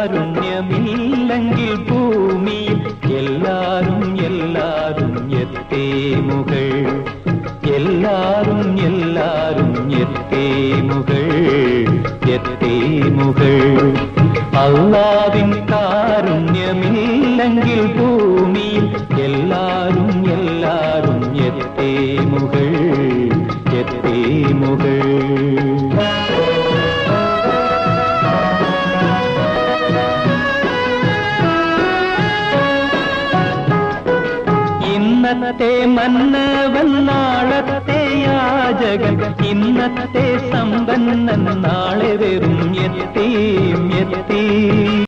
കാരുണ്യമില്ലെങ്കിൽ ഭൂമിയിൽ എല്ലാരും എല്ലാരും എത്തേമുകൾ, എല്ലാരും എല്ലാരും എത്തേമുകൾ, എത്തേമുകൾ. അല്ലാഹുവിൻ കാരുണ്യമില്ലെങ്കിൽ ഭൂമിയിൽ എല്ലാരും എല്ലാരും എത്തേമുകൾ, എത്തേമുകൾ. ഇന്നത്തെ മന്നവൻ നാളത്തെ യാചകൻ, ഇന്നത്തെ സമ്പന്നൻ നാളെ വെറും എത്തീം എത്തീം.